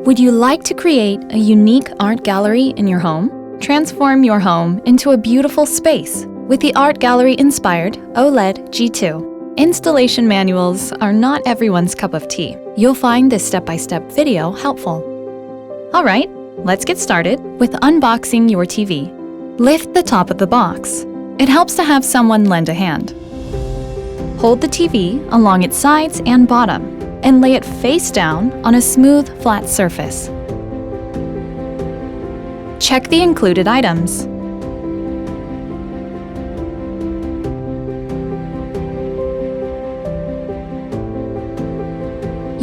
Would you like to create a unique art gallery in your home? Transform your home into a beautiful space with the art gallery-inspired OLED G2. Installation manuals are not everyone's cup of tea. You'll find this step-by-step video helpful. All right, let's get started with unboxing your TV. Lift the top of the box. It helps to have someone lend a hand. Hold the TV along its sides and bottom and lay it face down on a smooth, flat surface. Check the included items.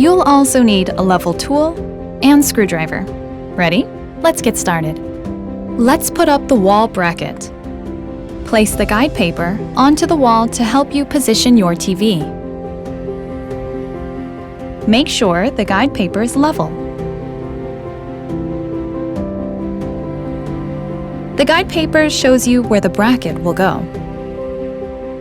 You'll also need a level tool and screwdriver. Ready? Let's get started. Let's put up the wall bracket. Place the guide paper onto the wall to help you position your TV. Make sure the guide paper is level. The guide paper shows you where the bracket will go.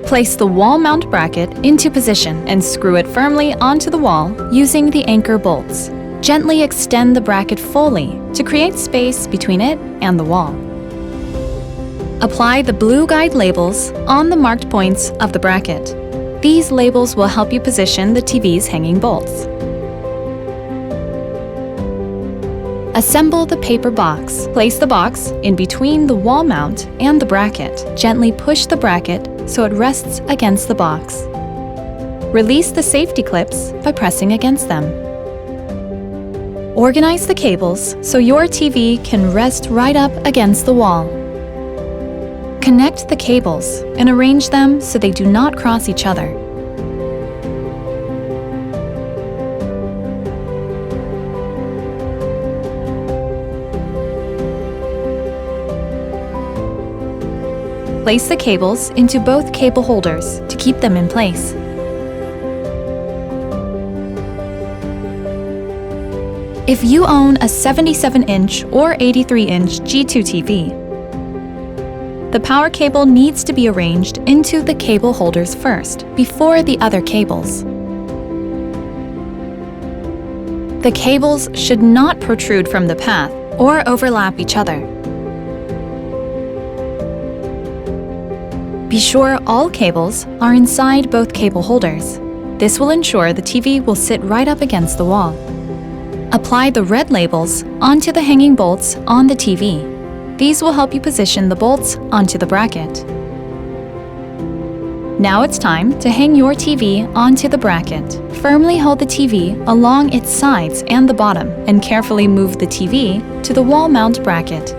Place the wall mount bracket into position and screw it firmly onto the wall using the anchor bolts. Gently extend the bracket fully to create space between it and the wall. Apply the blue guide labels on the marked points of the bracket. These labels will help you position the TV's hanging bolts. Assemble the paper box. Place the box in between the wall mount and the bracket. Gently push the bracket so it rests against the box. Release the safety clips by pressing against them. Organize the cables so your TV can rest right up against the wall. Connect the cables and arrange them so they do not cross each other. Place the cables into both cable holders to keep them in place. If you own a 77-inch or 83-inch G2 TV, the power cable needs to be arranged into the cable holders first, before the other cables. The cables should not protrude from the path or overlap each other. Be sure all cables are inside both cable holders. This will ensure the TV will sit right up against the wall. Apply the red labels onto the hanging bolts on the TV. These will help you position the bolts onto the bracket. Now it's time to hang your TV onto the bracket. Firmly hold the TV along its sides and the bottom and carefully move the TV to the wall mount bracket.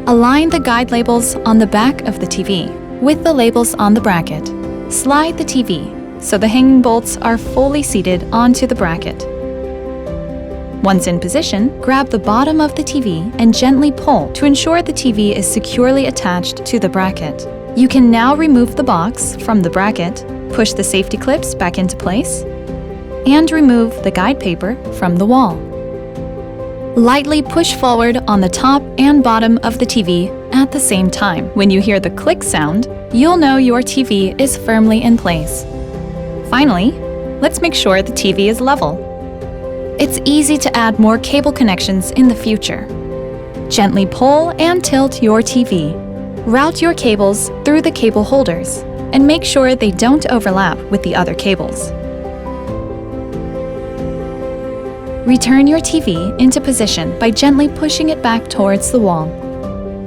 Align the guide labels on the back of the TV with the labels on the bracket. Slide the TV so the hanging bolts are fully seated onto the bracket. Once in position, grab the bottom of the TV and gently pull to ensure the TV is securely attached to the bracket. You can now remove the box from the bracket, push the safety clips back into place, and remove the guide paper from the wall. Lightly push forward on the top and bottom of the TV at the same time. When you hear the click sound, you'll know your TV is firmly in place. Finally, let's make sure the TV is level. It's easy to add more cable connections in the future. Gently pull and tilt your TV. Route your cables through the cable holders and make sure they don't overlap with the other cables. Return your TV into position by gently pushing it back towards the wall.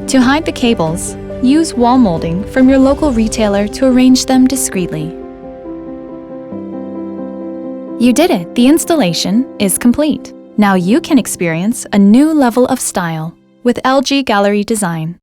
To hide the cables, use wall molding from your local retailer to arrange them discreetly. You did it! The installation is complete. Now you can experience a new level of style with LG Gallery Design.